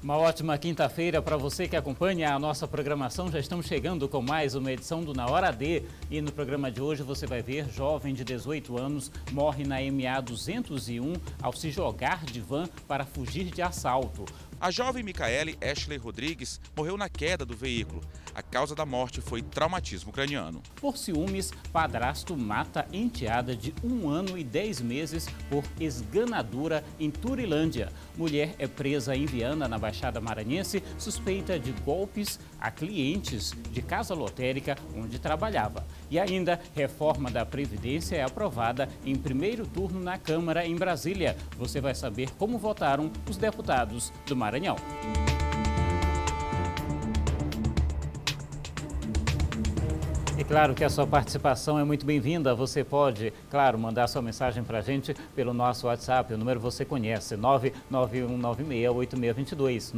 Uma ótima quinta-feira para você que acompanha a nossa programação. Já estamos chegando com mais uma edição do Na Hora D. E no programa de hoje você vai ver: jovem de 18 anos morre na MA 201 ao se jogar de van para fugir de assalto. A jovem Micaele Ashley Rodrigues morreu na queda do veículo. A causa da morte foi traumatismo craniano. Por ciúmes, padrasto mata enteada de 1 ano e 10 meses por esganadura em Turilândia. Mulher é presa em Viana, na Baixada Maranhense, suspeita de golpes a clientes de casa lotérica onde trabalhava. E ainda, reforma da Previdência é aprovada em primeiro turno na Câmara em Brasília. Você vai saber como votaram os deputados do Maranhão. E claro que a sua participação é muito bem-vinda. Você pode, claro, mandar sua mensagem para a gente pelo nosso WhatsApp. O número você conhece, 991968622.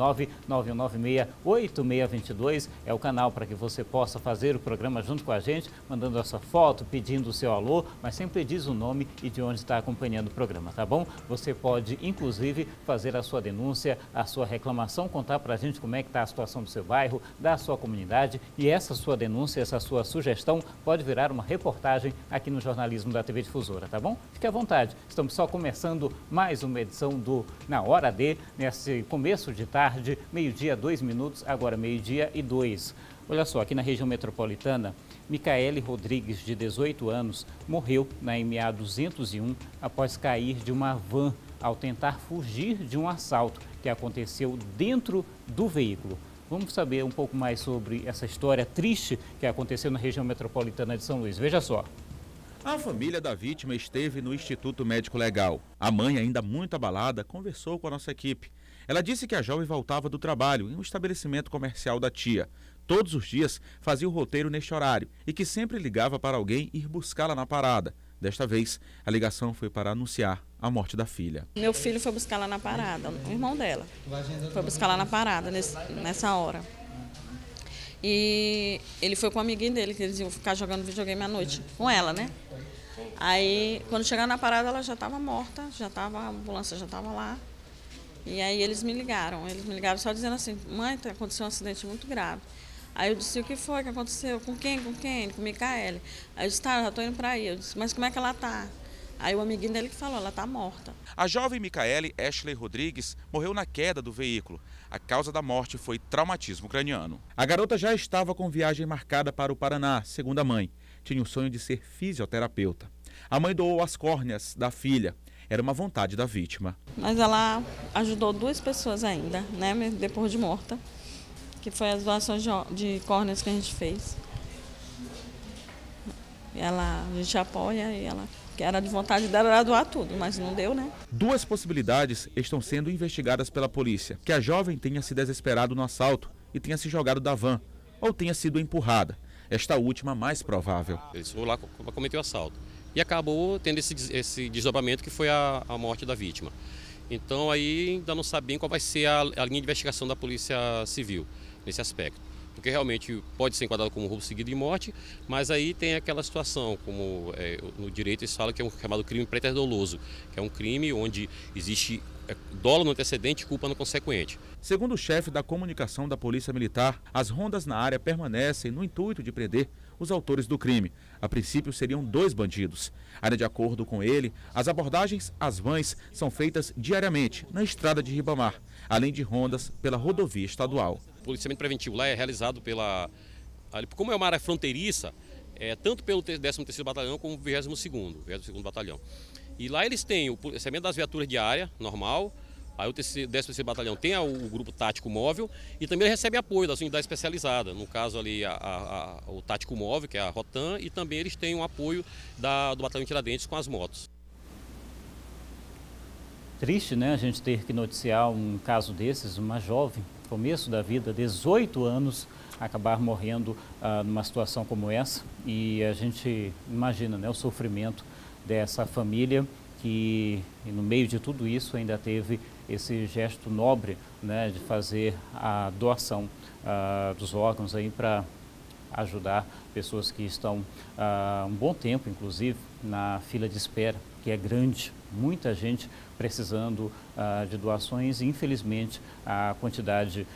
991968622 é o canal para que você possa fazer o programa junto com a gente, mandando a sua foto, pedindo o seu alô, mas sempre diz o nome e de onde está acompanhando o programa, tá bom? Você pode, inclusive, fazer a sua denúncia, a sua reclamação, contar para a gente como é que está a situação do seu bairro, da sua comunidade, e essa sua denúncia, essa sua sugestão pode virar uma reportagem aqui no jornalismo da TV Difusora, tá bom? Fique à vontade, estamos só começando mais uma edição do Na Hora D, nesse começo de tarde, meio-dia, 2 minutos, agora meio-dia e 2. Olha só, aqui na região metropolitana, Micaele Rodrigues, de 18 anos, morreu na MA 201 após cair de uma van ao tentar fugir de um assalto que aconteceu dentro do veículo. Vamos saber um pouco mais sobre essa história triste que aconteceu na região metropolitana de São Luís. Veja só. A família da vítima esteve no Instituto Médico Legal. A mãe, ainda muito abalada, conversou com a nossa equipe. Ela disse que a jovem voltava do trabalho em um estabelecimento comercial da tia. Todos os dias fazia o roteiro neste horário e que sempre ligava para alguém ir buscá-la na parada. Desta vez, a ligação foi para anunciar a morte da filha. Meu filho foi buscar lá na parada, o irmão dela. Foi buscar lá na parada nessa hora. E ele foi com um amiguinho dele, que eles iam ficar jogando videogame à noite com ela, né? Aí, quando chegaram na parada, ela já estava morta, a ambulância já estava lá. E aí eles me ligaram só dizendo assim: mãe, aconteceu um acidente muito grave. Aí eu disse: o que foi que aconteceu? Com quem? Com quem? Com Micaele. Aí eu disse: tá, já estou indo para aí. Eu disse: mas como é que ela está? Aí o amiguinho dele que falou: ela está morta. A jovem Micaele Ashley Rodrigues morreu na queda do veículo. A causa da morte foi traumatismo craniano. A garota já estava com viagem marcada para o Paraná, segundo a mãe. Tinha o sonho de ser fisioterapeuta. A mãe doou as córneas da filha. Era uma vontade da vítima. Mas ela ajudou 2 pessoas ainda, né, depois de morta, que foi as doações de córneas que a gente fez. A gente apoia e ela, que era de vontade dela, era doar tudo, mas não deu, né? 2 possibilidades estão sendo investigadas pela polícia: que a jovem tenha se desesperado no assalto e tenha se jogado da van, ou tenha sido empurrada. Esta última mais provável. Eles foram lá para cometer o assalto e acabou tendo esse desdobramento que foi a morte da vítima. Então aí ainda não sabe bem qual vai ser a linha de investigação da Polícia Civil nesse aspecto. Porque realmente pode ser enquadrado como roubo seguido de morte, mas aí tem aquela situação, como no direito eles falam que é um chamado crime preterdoloso, que é um crime onde existe dolo no antecedente e culpa no consequente. Segundo o chefe da comunicação da Polícia Militar, as rondas na área permanecem no intuito de prender os autores do crime. A princípio seriam 2 bandidos. Ainda de acordo com ele, as abordagens às vans são feitas diariamente na estrada de Ribamar, além de rondas pela rodovia estadual. O policiamento preventivo lá é realizado como é uma área fronteiriça, tanto pelo 13º Batalhão como o 22º Batalhão. E lá eles têm o policiamento das viaturas diária, normal. Aí o 13º Batalhão tem o grupo tático móvel e também recebe apoio das unidades especializadas. No caso ali o tático móvel, que é a Rotan, e também eles têm um apoio do Batalhão Tiradentes com as motos. Triste, né, a gente ter que noticiar um caso desses, uma jovem, começo da vida, 18 anos, acabar morrendo numa situação como essa. E a gente imagina, né, o sofrimento dessa família que, no meio de tudo isso, ainda teve esse gesto nobre, né, de fazer a doação dos órgãos aí para ajudar pessoas que estão há um bom tempo, inclusive, na fila de espera que é grande, muita gente precisando de doações e, infelizmente, a quantidade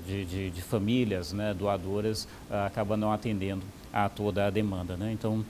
de famílias, né, doadoras acaba não atendendo a toda a demanda, né? Então,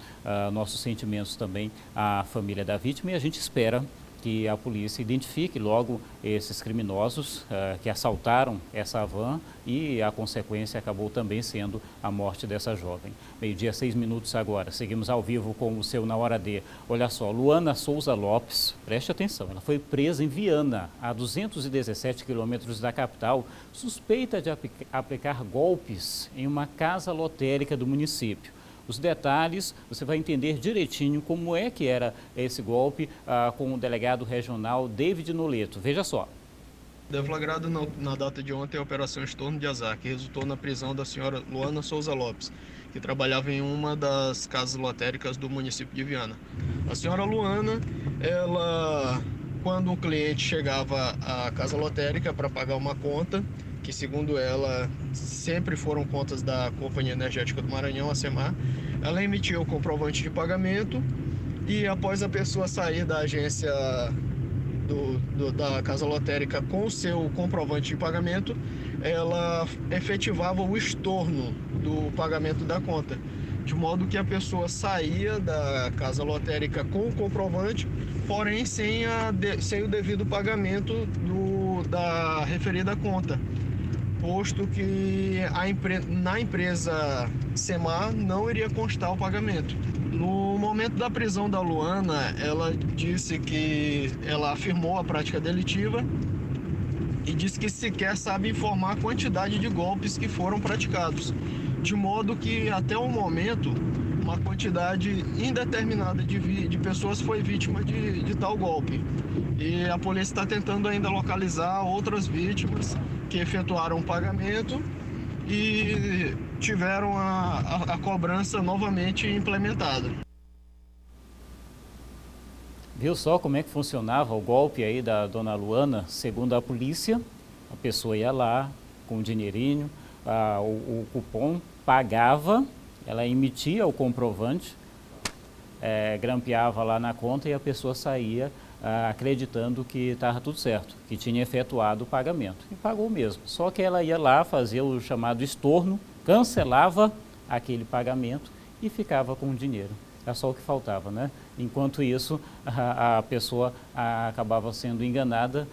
nossos sentimentos também à família da vítima, e a gente espera que a polícia identifique logo esses criminosos que assaltaram essa van, e a consequência acabou também sendo a morte dessa jovem. 12h06 agora, seguimos ao vivo com o seu Na Hora D. Olha só, Luana Souza Lopes, preste atenção, ela foi presa em Viana, a 217 quilômetros da capital, suspeita de aplicar golpes em uma casa lotérica do município. Os detalhes, você vai entender direitinho como é que era esse golpe com o delegado regional David Noleto. Veja só. Deflagrado na data de ontem a Operação Estorno de Azar, que resultou na prisão da senhora Luana Souza Lopes, que trabalhava em uma das casas lotéricas do município de Viana. A senhora Luana, quando um cliente chegava à casa lotérica para pagar uma conta, que segundo ela sempre foram contas da Companhia Energética do Maranhão, a CEMAR, ela emitia o comprovante de pagamento, e após a pessoa sair da agência da casa lotérica com o seu comprovante de pagamento, ela efetivava o estorno do pagamento da conta, de modo que a pessoa saía da casa lotérica com o comprovante, porém sem o devido pagamento da referida conta, posto que na empresa CEMAR não iria constar o pagamento. No momento da prisão da Luana, ela disse que ela afirmou a prática delitiva e disse que sequer sabe informar a quantidade de golpes que foram praticados, de modo que até o momento uma quantidade indeterminada de pessoas foi vítima de tal golpe. E a polícia está tentando ainda localizar outras vítimas que efetuaram o pagamento e tiveram a cobrança novamente implementada. Viu só como é que funcionava o golpe aí da dona Luana? Segundo a polícia, a pessoa ia lá com um dinheirinho, o cupom pagava, ela emitia o comprovante, grampeava lá na conta, e a pessoa saía acreditando que estava tudo certo, que tinha efetuado o pagamento. E pagou mesmo. Só que ela ia lá fazer o chamado estorno, cancelava aquele pagamento e ficava com o dinheiro. Era só o que faltava, né? Enquanto isso, a pessoa acabava sendo enganada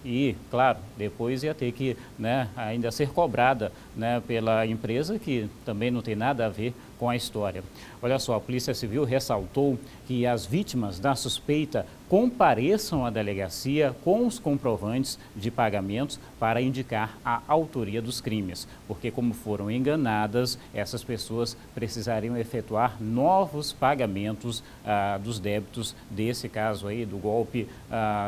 e, claro, depois ia ter que, né, ainda ser cobrada, né, pela empresa, que também não tem nada a ver com a história. Olha só, a Polícia Civil ressaltou que as vítimas da suspeita compareçam à delegacia com os comprovantes de pagamentos para indicar a autoria dos crimes, porque como foram enganadas, essas pessoas precisariam efetuar novos pagamentos dos débitos desse caso aí do golpe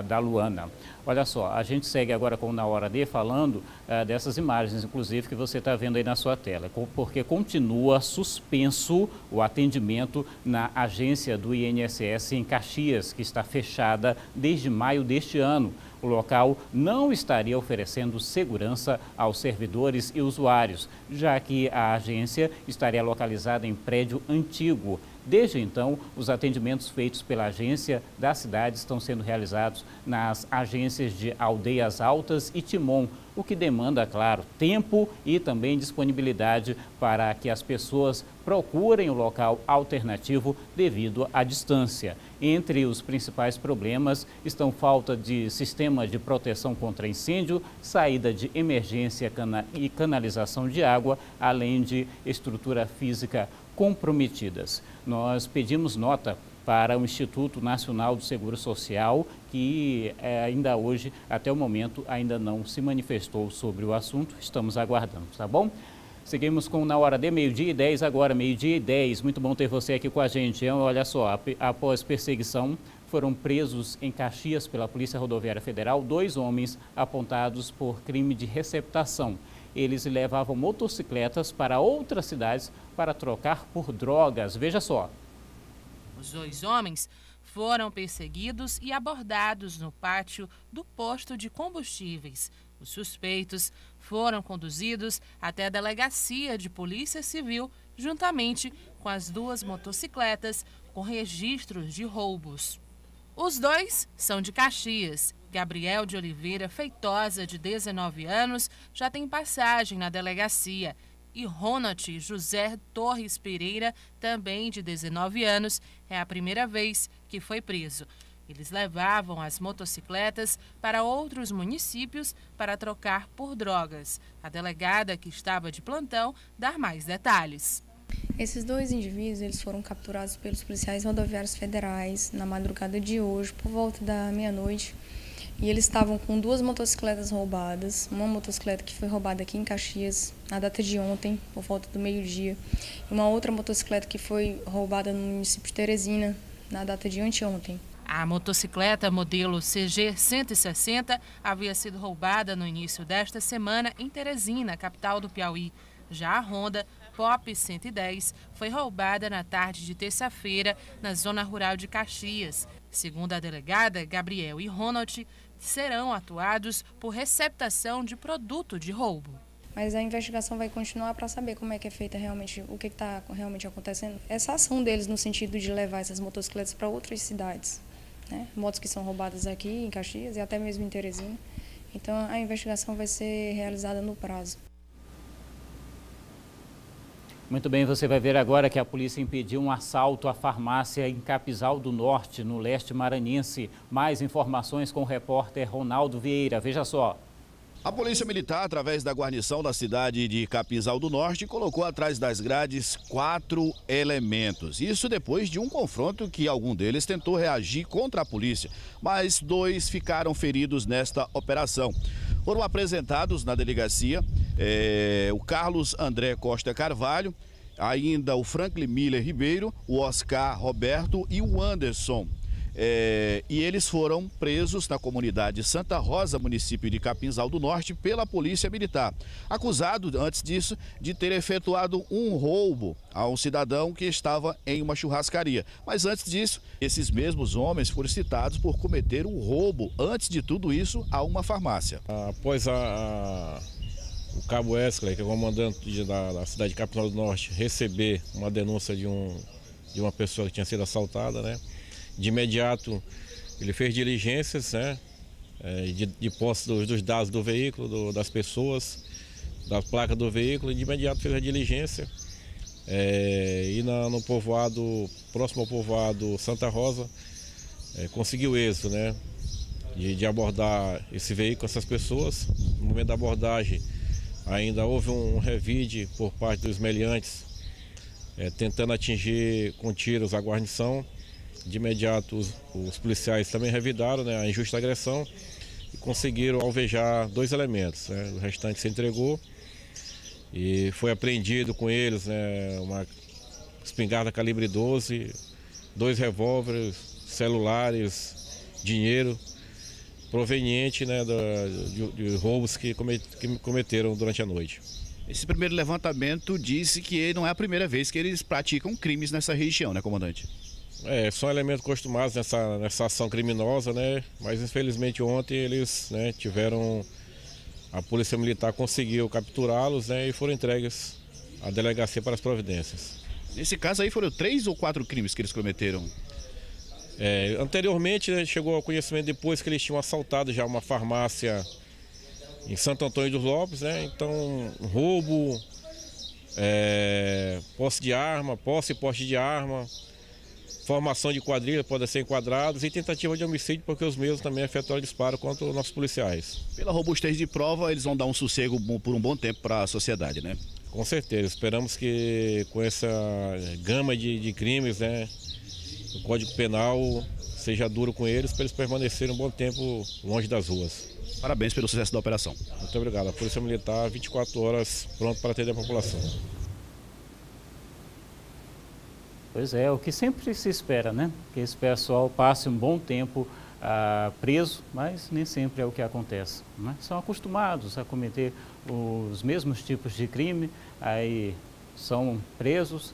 da Luana. Olha só, a gente segue agora com o Na Hora D falando dessas imagens, inclusive, que você está vendo aí na sua tela, porque continua suspenso o atendimento na agência do INSS em Caxias, que está fechada desde maio deste ano. O local não estaria oferecendo segurança aos servidores e usuários, já que a agência estaria localizada em prédio antigo. Desde então, os atendimentos feitos pela agência da cidade estão sendo realizados nas agências de Aldeias Altas e Timon, o que demanda, claro, tempo e também disponibilidade para que as pessoas procurem o local alternativo devido à distância. Entre os principais problemas estão falta de sistema de proteção contra incêndio, saída de emergência e canalização de água, além de estrutura física comprometidas. Nós pedimos nota para o Instituto Nacional do Seguro Social, que ainda hoje, até o momento, ainda não se manifestou sobre o assunto. Estamos aguardando, tá bom? Seguimos com Na Hora D, 12h10 agora, 12h10. Muito bom ter você aqui com a gente. Olha só, após perseguição, foram presos em Caxias pela Polícia Rodoviária Federal 2 homens apontados por crime de receptação. Eles levavam motocicletas para outras cidades para trocar por drogas. Veja só. Os 2 homens foram perseguidos e abordados no pátio do posto de combustíveis. Os suspeitos foram conduzidos até a delegacia de Polícia Civil, juntamente com as 2 motocicletas com registros de roubos. Os dois são de Caxias. Gabriel de Oliveira Feitosa, de 19 anos, já tem passagem na delegacia. E Ronald José Torres Pereira, também de 19 anos, é a primeira vez que foi preso. Eles levavam as motocicletas para outros municípios para trocar por drogas. A delegada, que estava de plantão, dá mais detalhes. Esses dois indivíduos eles foram capturados pelos policiais rodoviários federais na madrugada de hoje, por volta da meia-noite. E eles estavam com 2 motocicletas roubadas, uma motocicleta que foi roubada aqui em Caxias, na data de ontem, por volta do meio-dia, e uma outra motocicleta que foi roubada no município de Teresina, na data de anteontem. A motocicleta modelo CG 160 havia sido roubada no início desta semana em Teresina, capital do Piauí. Já a Honda Pop 110 foi roubada na tarde de terça-feira na zona rural de Caxias. Segundo a delegada, Gabriel e Ronald serão atuados por receptação de produto de roubo. Mas a investigação vai continuar para saber como é que é feita realmente, o que está realmente acontecendo. Essa ação deles no sentido de levar essas motocicletas para outras cidades, né? Motos que são roubadas aqui em Caxias e até mesmo em Teresina. Então a investigação vai ser realizada no prazo. Muito bem, você vai ver agora que a polícia impediu um assalto à farmácia em Capinzal do Norte, no leste maranhense. Mais informações com o repórter Ronaldo Vieira. Veja só. A Polícia Militar, através da guarnição da cidade de Capinzal do Norte, colocou atrás das grades 4 elementos. Isso depois de um confronto que algum deles tentou reagir contra a polícia, mas 2 ficaram feridos nesta operação. Foram apresentados na delegacia o Carlos André Costa Carvalho, ainda o Franklin Miller Ribeiro, o Oscar Roberto e o Anderson. E eles foram presos na comunidade Santa Rosa, município de Capinzal do Norte, pela Polícia Militar. Acusado, antes disso, de ter efetuado um roubo a um cidadão que estava em uma churrascaria. Mas antes disso, esses mesmos homens foram citados por cometer um roubo, antes de tudo isso, a uma farmácia. Após o cabo Wesley, que é o comandante da cidade de Capinzal do Norte, receber uma denúncia de uma pessoa que tinha sido assaltada, né? De imediato, ele fez diligências, né, de posse dos dados do veículo, das pessoas, da placa do veículo, e de imediato fez a diligência. E no povoado, próximo ao povoado Santa Rosa, conseguiu êxito, né, de abordar esse veículo, essas pessoas. No momento da abordagem, ainda houve um revide por parte dos meliantes, tentando atingir com tiros a guarnição. De imediato, os policiais também revidaram, né, a injusta agressão e conseguiram alvejar 2 elementos, né? O restante se entregou e foi apreendido com eles, né, uma espingarda calibre 12, 2 revólveres, celulares, dinheiro proveniente, né, de roubos que cometeram durante a noite. Esse primeiro levantamento disse que não é a primeira vez que eles praticam crimes nessa região, né, comandante? São elementos acostumados nessa ação criminosa, né? Mas infelizmente ontem eles, né, a Polícia Militar conseguiu capturá-los, né, e foram entregues à delegacia para as providências. Nesse caso aí foram 3 ou 4 crimes que eles cometeram? Anteriormente, né, chegou ao conhecimento depois que eles tinham assaltado já uma farmácia em Santo Antônio dos Lopes, né? Então, roubo, posse de arma, posse e porte de arma, formação de quadrilha podem ser enquadrados e tentativa de homicídio, porque os mesmos também efetuaram disparo contra os nossos policiais. Pela robustez de prova, eles vão dar um sossego por um bom tempo para a sociedade, né? Com certeza. Esperamos que com essa gama de crimes, né, o Código Penal seja duro com eles, para eles permanecerem um bom tempo longe das ruas. Parabéns pelo sucesso da operação. Muito obrigado. A Polícia Militar, 24 horas, pronto para atender a população. Pois é, o que sempre se espera, né? Que esse pessoal passe um bom tempo preso, mas nem sempre é o que acontece, né? São acostumados a cometer os mesmos tipos de crime, aí são presos,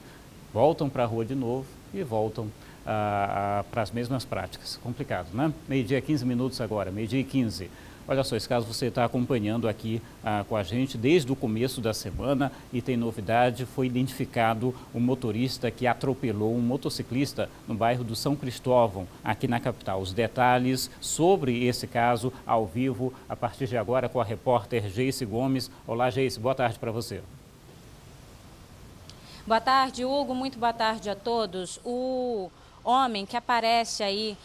voltam para a rua de novo e voltam para as mesmas práticas. Complicado, né? 12h15 agora, 12h15. Olha só, esse caso você está acompanhando aqui com a gente desde o começo da semana e tem novidade, foi identificado um motorista que atropelou um motociclista no bairro do São Cristóvão, aqui na capital. Os detalhes sobre esse caso ao vivo, a partir de agora com a repórter Geice Gomes. Olá, Geice, boa tarde para você. Boa tarde, Hugo, muito boa tarde a todos. O homem que aparece aí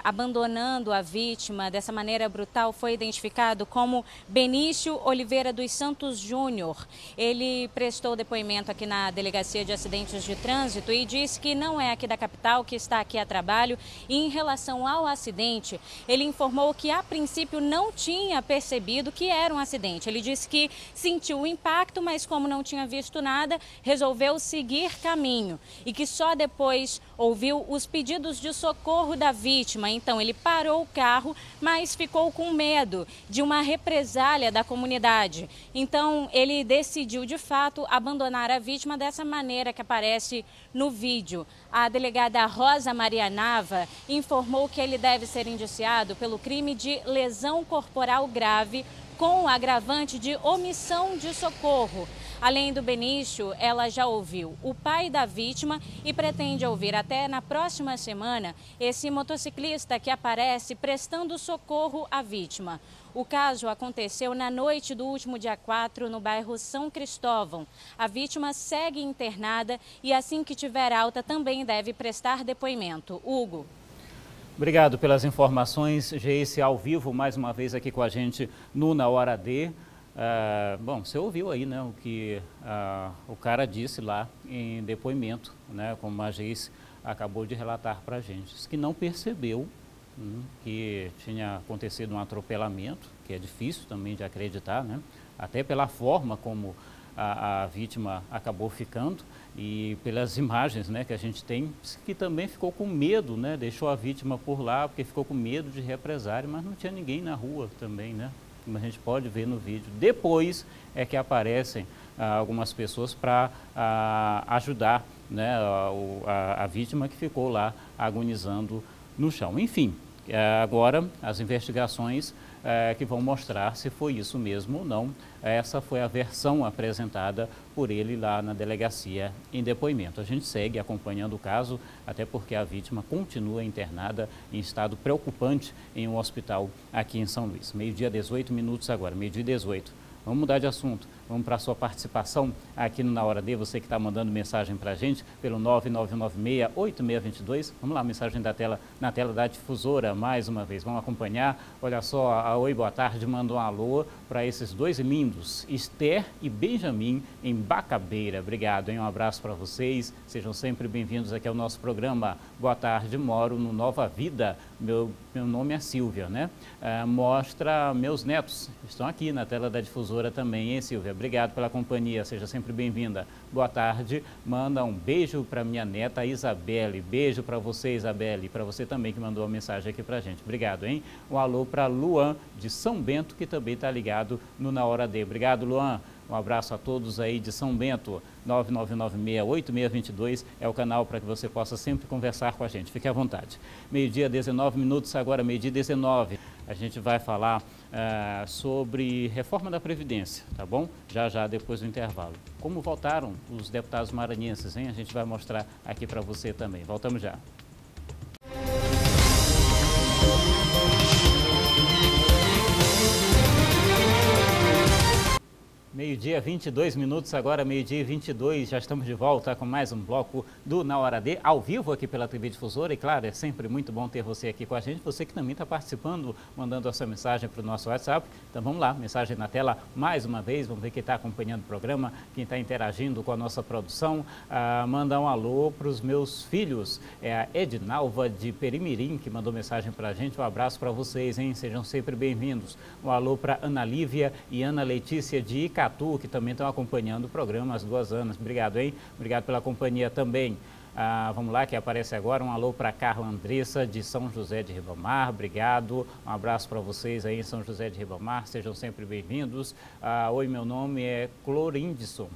abandonando a vítima dessa maneira brutal foi identificado como Benício Oliveira dos Santos Júnior. Ele prestou depoimento aqui na Delegacia de Acidentes de Trânsito e disse que não é aqui da capital, que está aqui a trabalho. E em relação ao acidente, ele informou que a princípio não tinha percebido que era um acidente. Ele disse que sentiu o impacto, mas como não tinha visto nada, resolveu seguir caminho e que só depois ouviu os pedidos de socorro da vítima. Então ele parou o carro, mas ficou com medo de uma represália da comunidade. Então ele decidiu de fato abandonar a vítima dessa maneira que aparece no vídeo. A delegada Rosa Maria Nava informou que ele deve ser indiciado pelo crime de lesão corporal grave com o agravante de omissão de socorro. Além do Benício, ela já ouviu o pai da vítima e pretende ouvir até na próxima semana esse motociclista que aparece prestando socorro à vítima. O caso aconteceu na noite do último dia 4 no bairro São Cristóvão. A vítima segue internada e assim que tiver alta também deve prestar depoimento. Hugo. Obrigado pelas informações, Geice, ao vivo, mais uma vez aqui com a gente no Na Hora D. Bom, você ouviu aí, né, o que o cara disse lá em depoimento, né, como a Geice acabou de relatar para a gente. Diz que não percebeu que tinha acontecido um atropelamento, que é difícil também de acreditar, né, até pela forma como a vítima acabou ficando e pelas imagens, né, que a gente tem, que também ficou com medo, né, deixou a vítima por lá porque ficou com medo de represália, mas não tinha ninguém na rua também, né, como a gente pode ver no vídeo. Depois é que aparecem algumas pessoas para ajudar, né, a vítima que ficou lá agonizando no chão. Enfim, agora as investigações que vão mostrar se foi isso mesmo ou não. Essa foi a versão apresentada por ele lá na delegacia em depoimento. A gente segue acompanhando o caso, até porque a vítima continua internada em estado preocupante em um hospital aqui em São Luís. Meio-dia, 18 minutos agora, meio-dia 18. Vamos mudar de assunto. Vamos para a sua participação aqui no Na Hora D, você que está mandando mensagem para a gente pelo 99196-8622. Vamos lá, mensagem na tela da difusora, mais uma vez. Vamos acompanhar. Olha só, a Oi, boa tarde, manda um alô para esses dois lindos, Esther e Benjamin, em Bacabeira. Obrigado, hein? Um abraço para vocês. Sejam sempre bem-vindos aqui ao nosso programa. Boa tarde, moro no Nova Vida. Meu nome é Silvia, né? Mostra meus netos. Estão aqui na tela da difusora também, hein, Silvia? Obrigado pela companhia, seja sempre bem-vinda. Boa tarde, manda um beijo para minha neta Isabelle. Beijo para você, Isabelle, e para você também que mandou a mensagem aqui para a gente. Obrigado, hein? Um alô para Luan, de São Bento, que também está ligado no Na Hora D. Obrigado, Luan. Um abraço a todos aí de São Bento. 99196-8622 é o canal para que você possa sempre conversar com a gente. Fique à vontade. Meio-dia, 19 minutos, agora meio-dia 19. A gente vai falar sobre reforma da Previdência, tá bom? Já depois do intervalo. Como votaram os deputados maranhenses, hein? A gente vai mostrar aqui para você também. Voltamos já. Meio-dia, 22 minutos, agora meio-dia 22, já estamos de volta com mais um bloco do Na Hora D, ao vivo aqui pela TV Difusora. E claro, é sempre muito bom ter você aqui com a gente, você que também está participando, mandando a sua mensagem para o nosso WhatsApp. Então vamos lá, mensagem na tela mais uma vez, vamos ver quem está acompanhando o programa, quem está interagindo com a nossa produção. Mandar um alô para os meus filhos, é a Edinalva de Perimirim, que mandou mensagem para a gente. Um abraço para vocês, hein? Sejam sempre bem-vindos. Um alô para Ana Lívia e Ana Letícia de Icatu, que também estão acompanhando o programa, as duas Anas. Obrigado, hein? Obrigado pela companhia também. Vamos lá, que aparece agora. Um alô para Carla Andressa, de São José de Ribamar. Obrigado. Um abraço para vocês aí em São José de Ribamar. Sejam sempre bem-vindos. Oi, meu nome é Clorindson.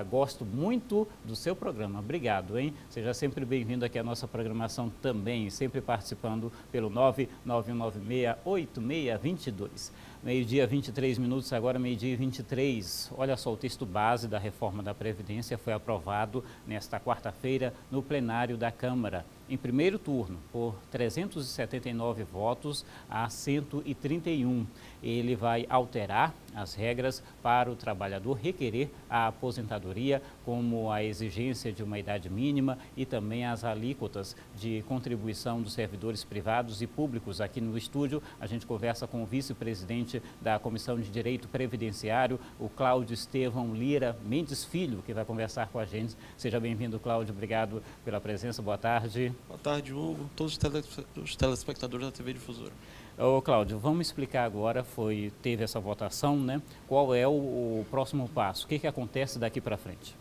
Gosto muito do seu programa. Obrigado, hein? Seja sempre bem-vindo aqui à nossa programação também, sempre participando pelo 991968622. Meio-dia, 23 minutos, agora meio-dia 23. Olha só, o texto base da reforma da Previdência foi aprovado nesta quarta-feira no plenário da Câmara. Em primeiro turno, por 379 votos a 131. Ele vai alterar as regras para o trabalhador requerer a aposentadoria, como a exigência de uma idade mínima e também as alíquotas de contribuição dos servidores privados e públicos. Aqui no estúdio, a gente conversa com o vice-presidente da Comissão de Direito Previdenciário, o Cláudio Estevão Lira Mendes Filho, que vai conversar com a gente. Seja bem-vindo, Cláudio. Obrigado pela presença. Boa tarde. Boa tarde, Hugo. Todos os telespectadores da TV Difusora. Ô, Cláudio, vamos explicar agora, teve essa votação, né? Qual é o próximo passo? O que acontece daqui para frente?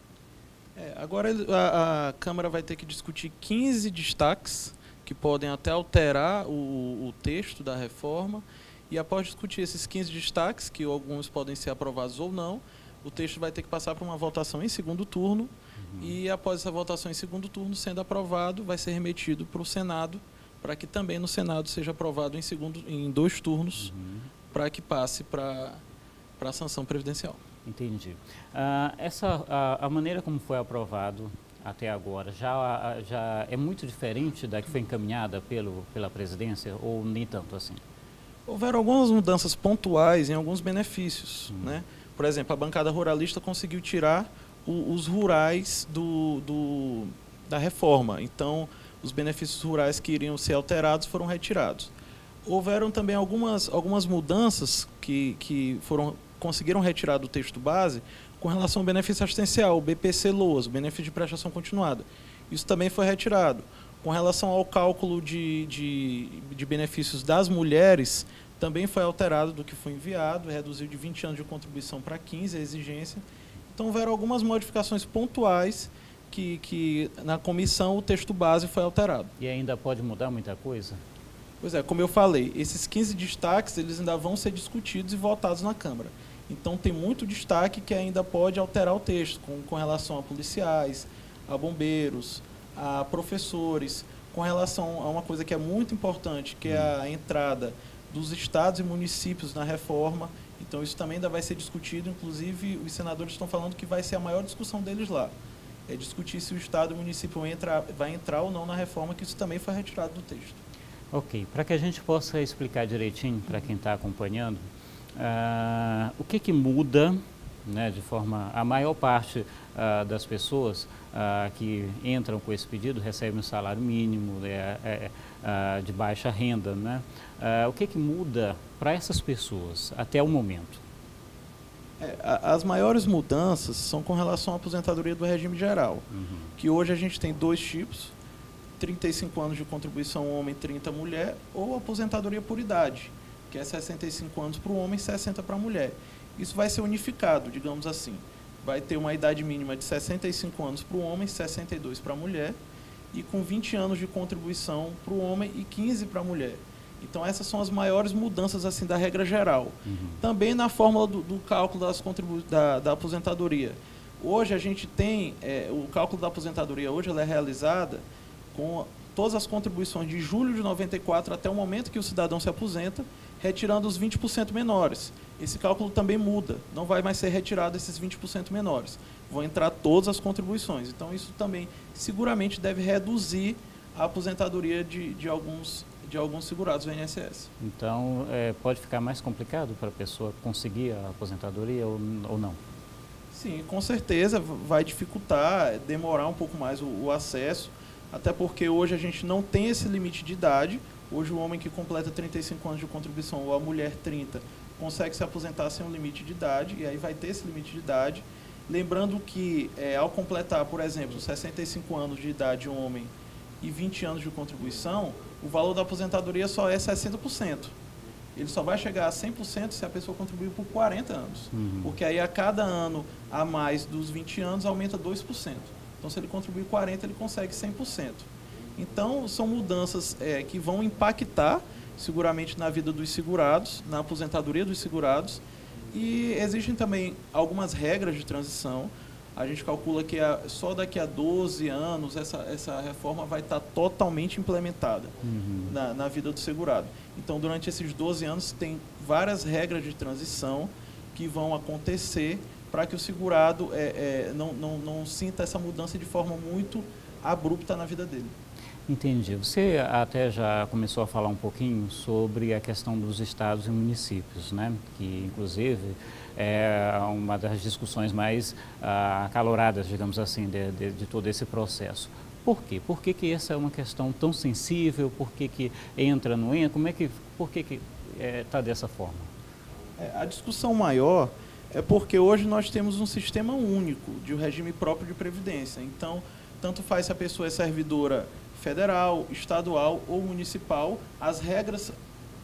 Agora a Câmara vai ter que discutir 15 destaques que podem até alterar o texto da reforma, e após discutir esses 15 destaques, que alguns podem ser aprovados ou não, o texto vai ter que passar por uma votação em segundo turno, e após essa votação em segundo turno sendo aprovado, vai ser remetido para o Senado, para que também no Senado seja aprovado em 2 turnos, para que passe para a sanção previdencial. Entendi. A maneira como foi aprovado até agora já é muito diferente da que foi encaminhada pela presidência, ou nem tanto assim? Houveram algumas mudanças pontuais em alguns benefícios, né? Por exemplo, a bancada ruralista conseguiu tirar os rurais da reforma. Então, os benefícios rurais que iriam ser alterados foram retirados. Houveram também algumas mudanças que conseguiram retirar do texto base com relação ao benefício assistencial, o BPC-LOAS, o benefício de prestação continuada. Isso também foi retirado. Com relação ao cálculo de benefícios das mulheres, também foi alterado do que foi enviado, reduziu de 20 anos de contribuição para 15 a exigência. Então, houveram algumas modificações pontuais que na comissão o texto base foi alterado. E ainda pode mudar muita coisa? Pois é, como eu falei, esses 15 destaques eles ainda vão ser discutidos e votados na Câmara. Então, tem muito destaque que ainda pode alterar o texto, com relação a policiais, a bombeiros, a professores, com relação a uma coisa que é muito importante, que é a entrada dos estados e municípios na reforma. Então, isso também ainda vai ser discutido, inclusive os senadores estão falando que vai ser a maior discussão deles lá. É discutir se o estado e o município vai entrar ou não na reforma, que isso também foi retirado do texto. Ok, para que a gente possa explicar direitinho para quem está acompanhando, o que muda, né, de forma... A maior parte das pessoas que entram com esse pedido recebem um salário mínimo, de baixa renda, né? O que muda para essas pessoas até o momento? As maiores mudanças são com relação à aposentadoria do regime geral, que hoje a gente tem 2 tipos, 35 anos de contribuição homem, 30 mulher, ou aposentadoria por idade, que é 65 anos para o homem e 60 para a mulher. Isso vai ser unificado, digamos assim. Vai ter uma idade mínima de 65 anos para o homem, 62 para a mulher, e com 20 anos de contribuição para o homem e 15 para a mulher. Então, essas são as maiores mudanças assim, da regra geral. Também na fórmula do cálculo da aposentadoria. Hoje, a gente tem, o cálculo da aposentadoria hoje ela é realizada com todas as contribuições de julho de 94 até o momento que o cidadão se aposenta, retirando os 20% menores. Esse cálculo também muda, não vai mais ser retirado esses 20% menores. Vão entrar todas as contribuições. Então, isso também seguramente deve reduzir a aposentadoria de alguns segurados do INSS. Então, pode ficar mais complicado para a pessoa conseguir a aposentadoria ou não? Sim, com certeza vai dificultar, demorar um pouco mais o acesso, até porque hoje a gente não tem esse limite de idade. Hoje o homem que completa 35 anos de contribuição ou a mulher 30 consegue se aposentar sem um limite de idade, e aí vai ter esse limite de idade. Lembrando que ao completar, por exemplo, 65 anos de idade homem e 20 anos de contribuição, o valor da aposentadoria só é 60%. Ele só vai chegar a 100% se a pessoa contribuir por 40 anos. Porque aí a cada ano a mais dos 20 anos aumenta 2%. Então, se ele contribuir 40%, ele consegue 100%. Então, são mudanças que vão impactar seguramente na vida dos segurados, na aposentadoria dos segurados, e existem também algumas regras de transição. a gente calcula que só daqui a 12 anos essa reforma vai estar totalmente implementada na vida do segurado. Então, durante esses 12 anos, tem várias regras de transição que vão acontecer para que o segurado não sinta essa mudança de forma muito abrupta na vida dele. Entendi. Você até já começou a falar um pouquinho sobre a questão dos estados e municípios, né? Que, inclusive, é uma das discussões mais acaloradas, digamos assim, de todo esse processo. Por quê? Por que essa é uma questão tão sensível? Por que entra, não entra? Por que está dessa forma? A discussão maior é porque hoje nós temos um sistema único de um regime próprio de previdência. Então, tanto faz se a pessoa é servidora federal, estadual ou municipal, as regras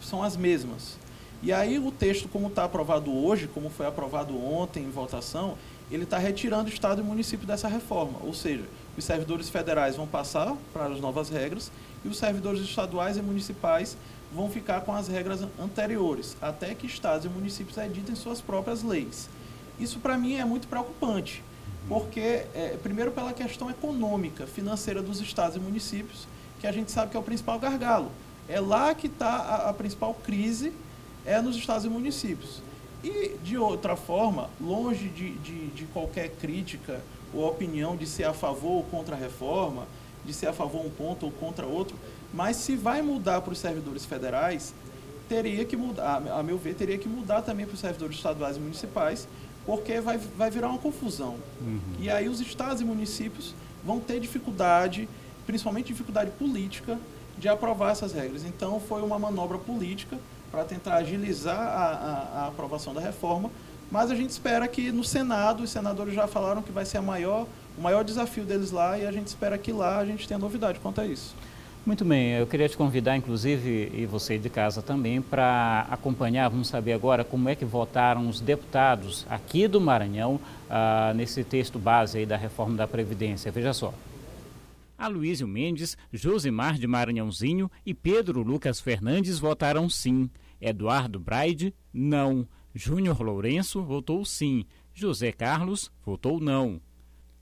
são as mesmas. E aí o texto, como está aprovado hoje, como foi aprovado ontem em votação, ele está retirando o estado e o município dessa reforma. Ou seja, os servidores federais vão passar para as novas regras e os servidores estaduais e municipais vão ficar com as regras anteriores, até que estados e municípios editem suas próprias leis. Isso, para mim, é muito preocupante, porque, primeiro, pela questão econômica, financeira dos estados e municípios, que a gente sabe que é o principal gargalo. É lá que está a principal crise, nos estados e municípios. E, de outra forma, longe de qualquer crítica ou opinião de ser a favor ou contra a reforma, de ser a favor um ponto ou contra outro, mas se vai mudar para os servidores federais, teria que mudar, a meu ver, teria que mudar também para os servidores estaduais e municipais, porque vai virar uma confusão. E aí os estados e municípios vão ter dificuldade, principalmente dificuldade política, de aprovar essas regras. Então, foi uma manobra política para tentar agilizar a aprovação da reforma, mas a gente espera que no Senado, os senadores já falaram que vai ser o maior desafio deles lá, e a gente espera que lá a gente tenha novidade quanto a isso. Muito bem, eu queria te convidar, inclusive, e você de casa também, para acompanhar, vamos saber agora como é que votaram os deputados aqui do Maranhão nesse texto base aí da reforma da Previdência. Veja só. Aloísio Mendes, Josimar de Maranhãozinho e Pedro Lucas Fernandes votaram sim. Eduardo Braide, não. Júnior Lourenço votou sim. José Carlos votou não.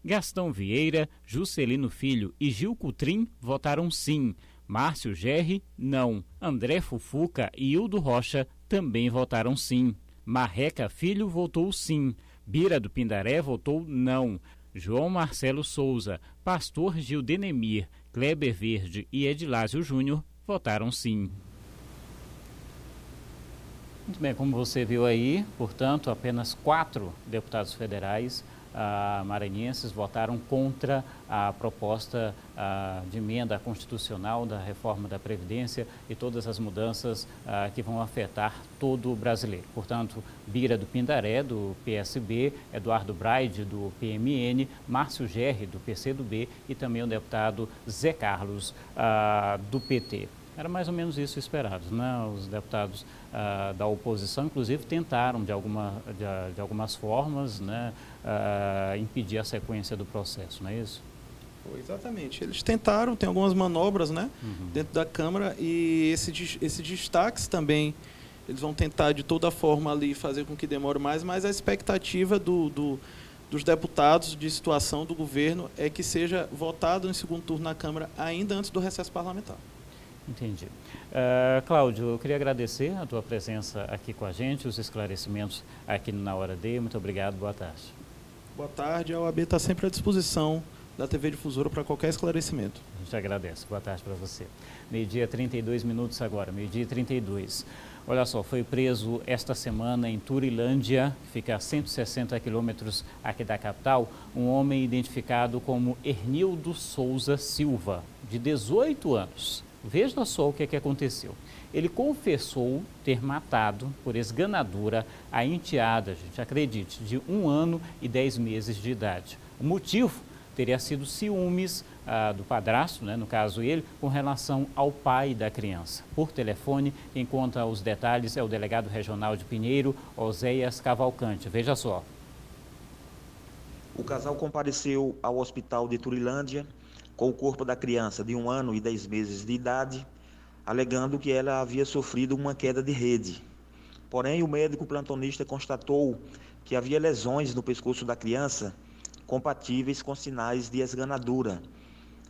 Gastão Vieira, Juscelino Filho e Gil Cutrim votaram sim. Márcio Gerri, não. André Fufuca e Hildo Rocha também votaram sim. Marreca Filho votou sim. Bira do Pindaré votou não. João Marcelo Souza, Pastor Gildenemir, Kleber Verde e Edilásio Júnior votaram sim. Muito bem, como você viu aí, portanto, apenas 4 deputados federais maranhenses votaram contra a proposta de emenda constitucional da reforma da Previdência e todas as mudanças que vão afetar todo o brasileiro. Portanto, Bira do Pindaré, do PSB, Eduardo Braide, do PMN, Márcio Gerri, do PCdoB e também o deputado Zé Carlos, do PT. Era mais ou menos isso esperado, né? Os deputados da oposição, inclusive, tentaram, de algumas formas, né, impedir a sequência do processo, não é isso? Foi, exatamente. Eles tentaram, tem algumas manobras, né, dentro da Câmara, e esses destaques também, eles vão tentar, de toda forma, ali fazer com que demore mais, mas a expectativa dos deputados de situação do governo é que seja votado em segundo turno na Câmara ainda antes do recesso parlamentar. Entendi. Cláudio, eu queria agradecer a tua presença aqui com a gente, os esclarecimentos aqui no Na Hora D. Muito obrigado, boa tarde. Boa tarde, a OAB está sempre à disposição da TV Difusora para qualquer esclarecimento. A gente agradece, boa tarde para você. Meio-dia 32 minutos agora, meio-dia 32. Olha só, foi preso esta semana em Turilândia, que fica a 160 quilômetros aqui da capital, um homem identificado como Hernildo Souza Silva, de 18 anos. Veja só o que aconteceu. Ele confessou ter matado, por esganadura, a enteada, gente, acredite, de 1 ano e 10 meses de idade. O motivo teria sido ciúmes do padrasto, né, no caso ele, com relação ao pai da criança. Por telefone, quem conta os detalhes é o delegado regional de Pinheiro, Oséias Cavalcante. Veja só. O casal compareceu ao hospital de Turilândia com o corpo da criança de 1 ano e 10 meses de idade, alegando que ela havia sofrido uma queda de rede. Porém, o médico plantonista constatou que havia lesões no pescoço da criança compatíveis com sinais de esganadura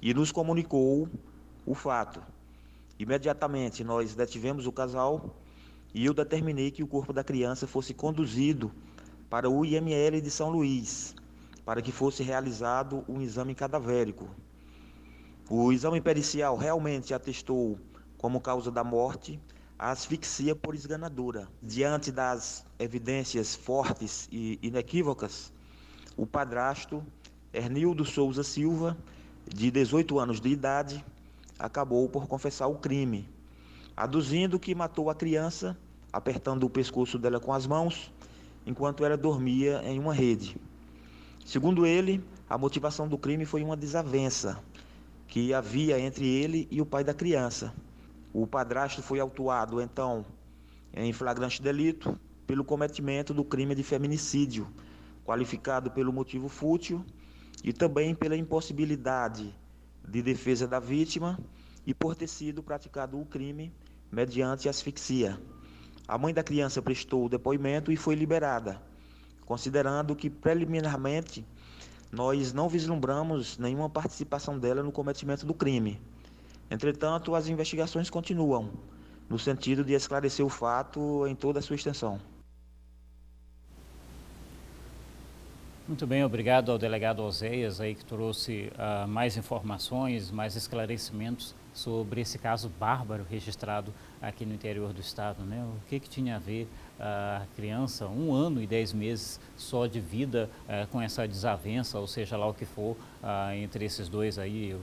e nos comunicou o fato. Imediatamente nós detivemos o casal e eu determinei que o corpo da criança fosse conduzido para o IML de São Luís, para que fosse realizado um exame cadavérico. O exame pericial realmente atestou como causa da morte a asfixia por esganadura. Diante das evidências fortes e inequívocas, o padrasto, Hernildo Souza Silva, de 18 anos de idade, acabou por confessar o crime, aduzindo que matou a criança, apertando o pescoço dela com as mãos, enquanto ela dormia em uma rede. Segundo ele, a motivação do crime foi uma desavença que havia entre ele e o pai da criança. O padrasto foi autuado, então, em flagrante delito, pelo cometimento do crime de feminicídio, qualificado pelo motivo fútil e também pela impossibilidade de defesa da vítima e por ter sido praticado o crime mediante asfixia. A mãe da criança prestou o depoimento e foi liberada, considerando que, preliminarmente, nós não vislumbramos nenhuma participação dela no cometimento do crime. Entretanto, as investigações continuam, no sentido de esclarecer o fato em toda a sua extensão. Muito bem, obrigado ao delegado Oséias aí que trouxe mais informações, mais esclarecimentos sobre esse caso bárbaro registrado aqui no interior do estado, né? O que tinha a ver a criança, 1 ano e 10 meses só de vida com essa desavença, ou seja lá o que for, entre esses dois aí,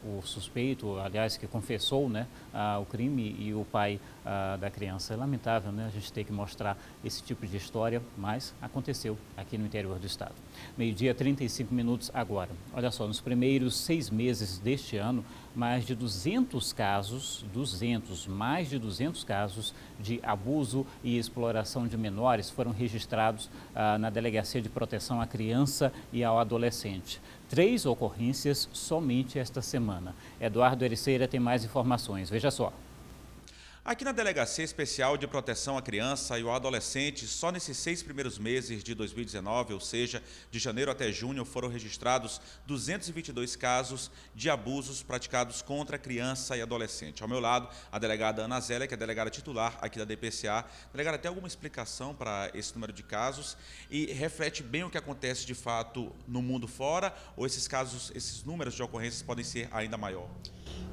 o suspeito, aliás, que confessou, né, o crime, e o pai da criança. É lamentável, né, a gente ter que mostrar esse tipo de história, mas aconteceu aqui no interior do estado. 12h, 35 minutos agora. Olha só, nos primeiros 6 meses deste ano, mais de 200 casos, mais de 200 casos de abuso e exploração de menores foram registrados na Delegacia de Proteção à Criança e ao Adolescente. 3 ocorrências somente esta semana. Eduardo Ericeira tem mais informações. Veja só. Aqui na Delegacia Especial de Proteção à Criança e ao Adolescente, só nesses 6 primeiros meses de 2019, ou seja, de janeiro até junho, foram registrados 222 casos de abusos praticados contra criança e adolescente. Ao meu lado, a delegada Ana Zélia, que é a delegada titular aqui da DPCA. Delegada, tem alguma explicação para esse número de casos e reflete bem o que acontece de fato no mundo fora, ou esses casos, esses números de ocorrências podem ser ainda maior?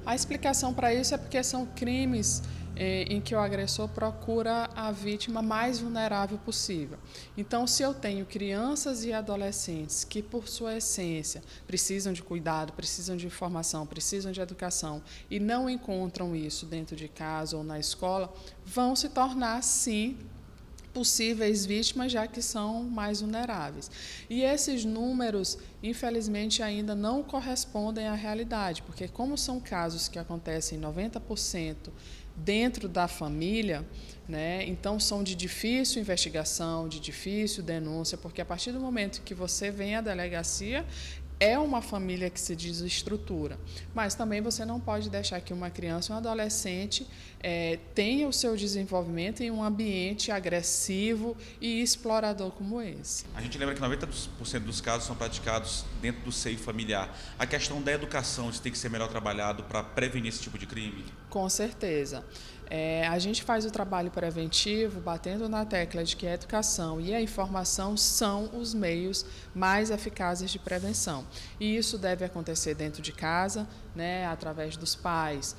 A explicação para isso é porque são crimes em que o agressor procura a vítima mais vulnerável possível. Então, se eu tenho crianças e adolescentes que, por sua essência, precisam de cuidado, precisam de informação, precisam de educação e não encontram isso dentro de casa ou na escola, vão se tornar, sim, possíveis vítimas, já que são mais vulneráveis. E esses números, infelizmente, ainda não correspondem à realidade, porque como são casos que acontecem 90% dentro da família, né, então são de difícil investigação, de difícil denúncia, porque a partir do momento que você vem à delegacia, é uma família que se desestrutura, mas também você não pode deixar que uma criança ou um adolescente tenha o seu desenvolvimento em um ambiente agressivo e explorador como esse. A gente lembra que 90% dos casos são praticados dentro do seio familiar. A questão da educação, isso tem que ser melhor trabalhado para prevenir esse tipo de crime? Com certeza. A gente faz o trabalho preventivo batendo na tecla de que a educação e a informação são os meios mais eficazes de prevenção. E isso deve acontecer dentro de casa, né, através dos pais,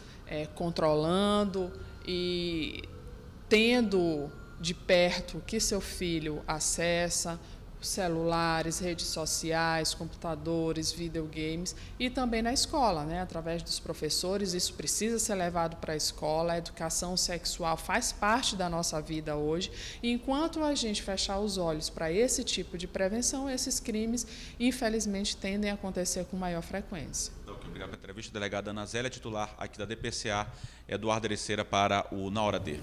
controlando e tendo de perto o que seu filho acessa, celulares, redes sociais, computadores, videogames, e também na escola, né, através dos professores. Isso precisa ser levado para a escola. A educação sexual faz parte da nossa vida hoje, e enquanto a gente fechar os olhos para esse tipo de prevenção, esses crimes, infelizmente, tendem a acontecer com maior frequência. Obrigado pela entrevista, delegada Ana Zélia, titular aqui da DPCA, Eduardo Ericeira, para o Na Hora D.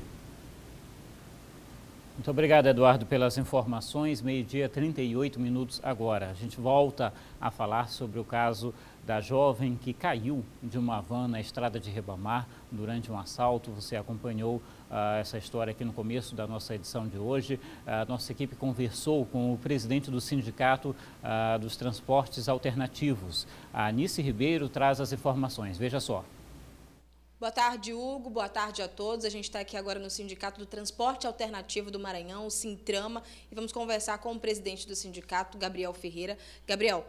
Muito obrigado, Eduardo, pelas informações. 12h, 38 minutos agora. A gente volta a falar sobre o caso da jovem que caiu de uma van na estrada de Ribamar durante um assalto. Você acompanhou essa história aqui no começo da nossa edição de hoje. A nossa equipe conversou com o presidente do Sindicato dos Transportes Alternativos. A Anice Ribeiro traz as informações. Veja só. Boa tarde, Hugo. Boa tarde a todos. A gente está aqui agora no Sindicato do Transporte Alternativo do Maranhão, o Sintrama, e vamos conversar com o presidente do sindicato, Gabriel Ferreira. Gabriel,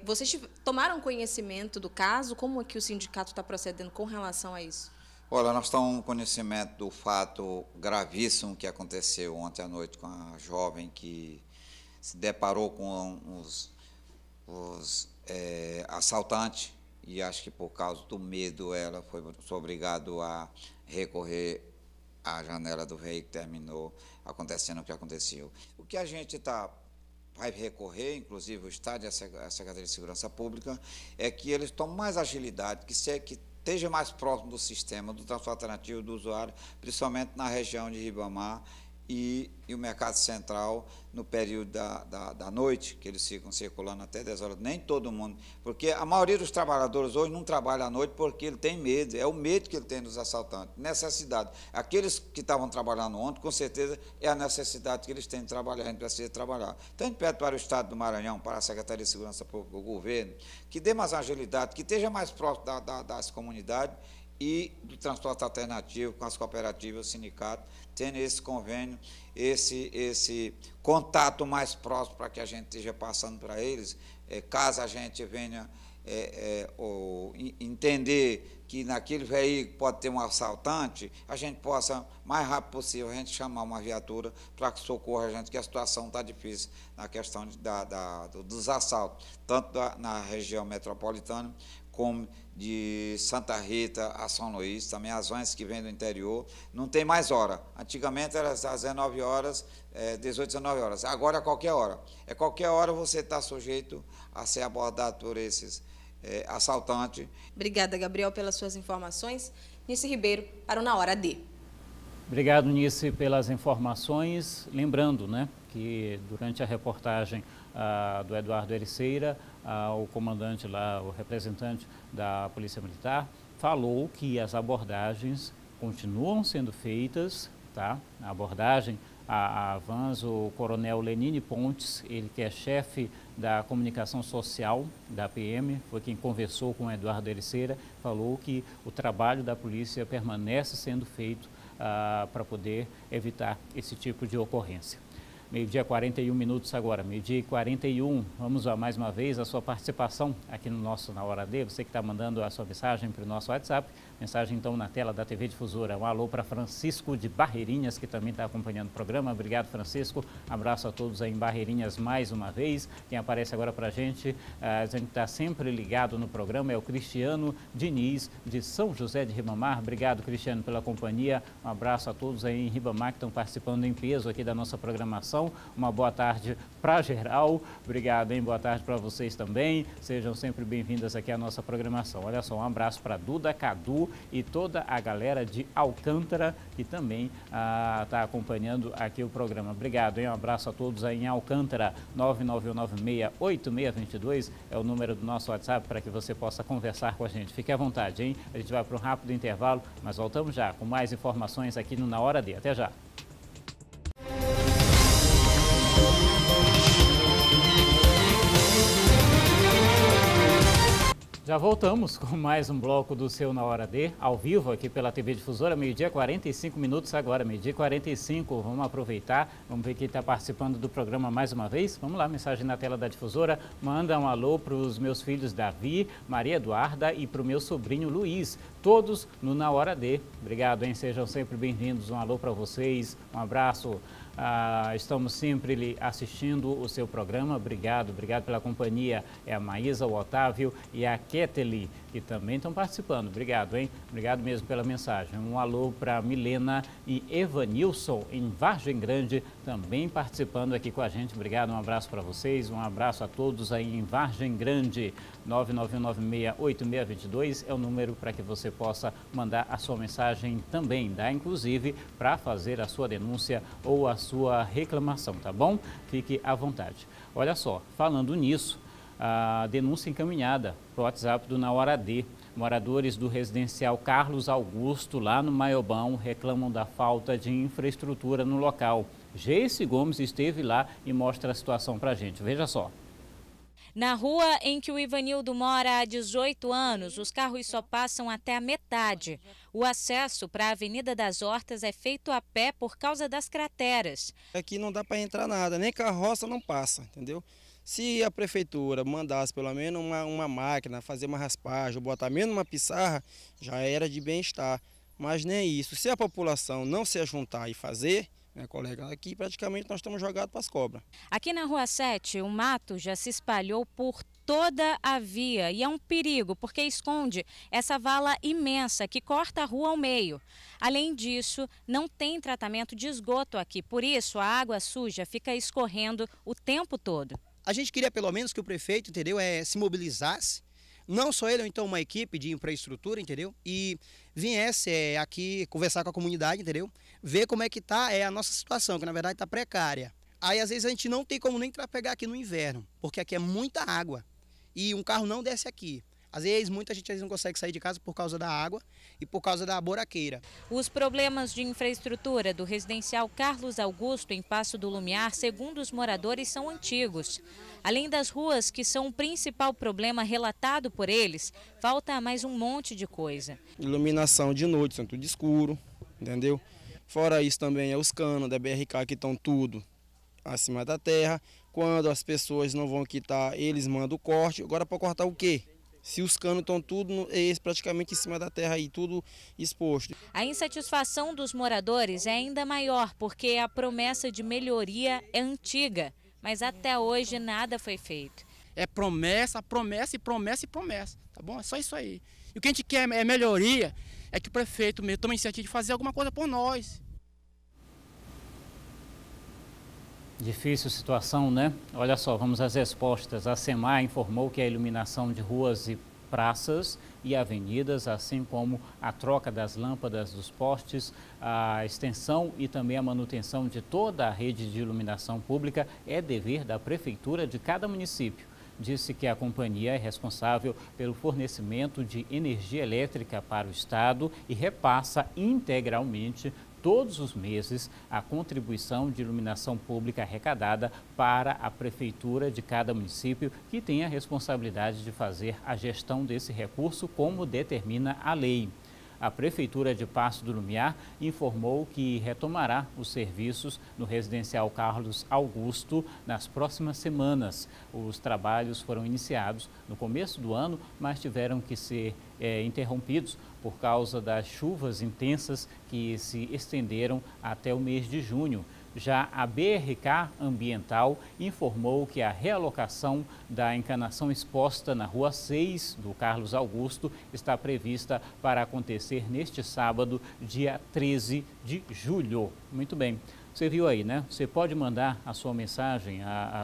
vocês tomaram conhecimento do caso? Como é que o sindicato está procedendo com relação a isso? Olha, nós tomamos conhecimento do fato gravíssimo que aconteceu ontem à noite com a jovem que se deparou com os assaltantes. E acho que por causa do medo ela foi obrigada a recorrer à janela do veículo, terminou acontecendo o que aconteceu. O que a gente vai recorrer, inclusive o Estado e a Secretaria de Segurança Pública, é que eles tomem mais agilidade, que esteja mais próximo do sistema, do transporte alternativo do usuário, principalmente na região de Ribamar e o Mercado Central no período da noite, que eles ficam circulando até 10 horas, nem todo mundo, porque a maioria dos trabalhadores hoje não trabalha à noite porque ele tem medo, é o medo que ele tem dos assaltantes, necessidade. Aqueles que estavam trabalhando ontem, com certeza, é a necessidade que eles têm de trabalhar, a gente precisa trabalhar. Então, a gente pede para o Estado do Maranhão, para a Secretaria de Segurança Pública, o governo, que dê mais agilidade, que esteja mais próximo das comunidades e do transporte alternativo com as cooperativas, o sindicato, tendo esse convênio, esse contato mais próximo para que a gente esteja passando para eles, caso a gente venha entender que naquele veículo pode ter um assaltante, a gente possa, mais rápido possível, a gente chamar uma viatura para que socorra a gente, que a situação está difícil na questão dos assaltos, tanto na região metropolitana, como de Santa Rita a São Luís, também as vans que vêm do interior, não tem mais hora. Antigamente era às 19 horas, 18, 19 horas. Agora é qualquer hora. É qualquer hora você está sujeito a ser abordado por esses assaltantes. Obrigada, Gabriel, pelas suas informações. Nice Ribeiro, para o Na Hora D. Obrigado, Nice, pelas informações. Lembrando, né, que durante a reportagem do Eduardo Ericeira, o comandante lá, o representante da Polícia Militar, falou que as abordagens continuam sendo feitas, tá? A abordagem a vans, o coronel Lenine Pontes, ele que é chefe da comunicação social da PM, foi quem conversou com o Eduardo Ericeira, falou que o trabalho da polícia permanece sendo feito para poder evitar esse tipo de ocorrência. Meio-dia 41 minutos agora, meio-dia e 41. Vamos a mais uma vez a sua participação aqui no nosso Na Hora D. Você que está mandando a sua mensagem para o nosso WhatsApp. Mensagem então na tela da TV Difusora. Um alô para Francisco de Barreirinhas, que também está acompanhando o programa. Obrigado, Francisco. Abraço a todos aí em Barreirinhas mais uma vez. Quem aparece agora para a gente está sempre ligado no programa, é o Cristiano Diniz, de São José de Ribamar. Obrigado, Cristiano, pela companhia. Um abraço a todos aí em Ribamar que estão participando em peso aqui da nossa programação. Uma boa tarde para geral. Obrigado, hein? Boa tarde para vocês também. Sejam sempre bem-vindas aqui à nossa programação. Olha só, um abraço para Duda, Cadu e toda a galera de Alcântara que também está acompanhando aqui o programa. Obrigado, hein? Um abraço a todos aí em Alcântara. 991968622 é o número do nosso WhatsApp para que você possa conversar com a gente. Fique à vontade, hein? A gente vai para um rápido intervalo, mas voltamos já com mais informações aqui no Na Hora D. Até já! Já voltamos com mais um bloco do seu Na Hora D, ao vivo aqui pela TV Difusora, meio-dia 45 minutos agora, meio-dia 45. Vamos aproveitar, vamos ver quem está participando do programa mais uma vez. Vamos lá, mensagem na tela da Difusora. Manda um alô para os meus filhos Davi, Maria Eduarda e para o meu sobrinho Luiz, todos no Na Hora D. Obrigado, hein? Sejam sempre bem-vindos. Um alô para vocês, um abraço. Estamos sempre lhe assistindo o seu programa. Obrigado pela companhia. É a Maísa, o Otávio e a Keteli, que também estão participando. Obrigado, hein? Obrigado mesmo pela mensagem. Um alô para Milena e Evanilson, em Vargem Grande, também participando aqui com a gente. Obrigado, um abraço para vocês, um abraço a todos aí em Vargem Grande. 991968622 é o número para que você possa mandar a sua mensagem também, dá inclusive para fazer a sua denúncia ou a sua reclamação, tá bom? Fique à vontade. Olha só, falando nisso, a denúncia encaminhada para o WhatsApp do Na Hora D. Moradores do residencial Carlos Augusto, lá no Maiobão, reclamam da falta de infraestrutura no local. Geice Gomes esteve lá e mostra a situação para a gente. Veja só. Na rua em que o Ivanildo mora há 18 anos, os carros só passam até a metade. O acesso para a Avenida das Hortas é feito a pé por causa das crateras. Aqui não dá para entrar nada, nem carroça não passa, entendeu? Se a prefeitura mandasse pelo menos uma máquina, fazer uma raspagem, ou botar menos uma pissarra, já era de bem-estar. Mas nem isso. Se a população não se juntar e fazer, né, colega, aqui praticamente nós estamos jogados para as cobras. Aqui na Rua 7, o mato já se espalhou por toda a via e é um perigo porque esconde essa vala imensa que corta a rua ao meio. Além disso, não tem tratamento de esgoto aqui, por isso a água suja fica escorrendo o tempo todo. A gente queria pelo menos que o prefeito, entendeu, se mobilizasse, não só ele, ou então uma equipe de infraestrutura, entendeu, e viesse aqui conversar com a comunidade, entendeu, ver como é que está a nossa situação, que na verdade está precária. Aí às vezes a gente não tem como nem pegar aqui no inverno, porque aqui é muita água e um carro não desce aqui. Às vezes muita gente não consegue sair de casa por causa da água e por causa da buraqueira. Os problemas de infraestrutura do residencial Carlos Augusto, em Passo do Lumiar, segundo os moradores, são antigos. Além das ruas, que são o principal problema relatado por eles, falta mais um monte de coisa. Iluminação de noite, são tudo escuro, entendeu? Fora isso também é os canos da BRK que estão tudo acima da terra. Quando as pessoas não vão quitar, eles mandam o corte. Agora para cortar o quê? Se os canos estão tudo praticamente em cima da terra aí, tudo exposto. A insatisfação dos moradores é ainda maior porque a promessa de melhoria é antiga, mas até hoje nada foi feito. É promessa, promessa e promessa e promessa, tá bom? É só isso aí. E o que a gente quer é melhoria, é que o prefeito mesmo tome a iniciativa de fazer alguma coisa por nós. Difícil situação, né? Olha só, vamos às respostas. A SEMAR informou que a iluminação de ruas e praças e avenidas, assim como a troca das lâmpadas dos postes, a extensão e também a manutenção de toda a rede de iluminação pública é dever da prefeitura de cada município. Disse que a companhia é responsável pelo fornecimento de energia elétrica para o estado e repassa integralmente todos os meses a contribuição de iluminação pública arrecadada para a prefeitura de cada município, que tem a responsabilidade de fazer a gestão desse recurso como determina a lei. A Prefeitura de Passo do Lumiar informou que retomará os serviços no residencial Carlos Augusto nas próximas semanas. Os trabalhos foram iniciados no começo do ano, mas tiveram que ser interrompidos por causa das chuvas intensas que se estenderam até o mês de junho. Já a BRK Ambiental informou que a realocação da encanação exposta na Rua 6 do Carlos Augusto está prevista para acontecer neste sábado, dia 13 de julho. Muito bem. Você viu aí, né? Você pode mandar a sua mensagem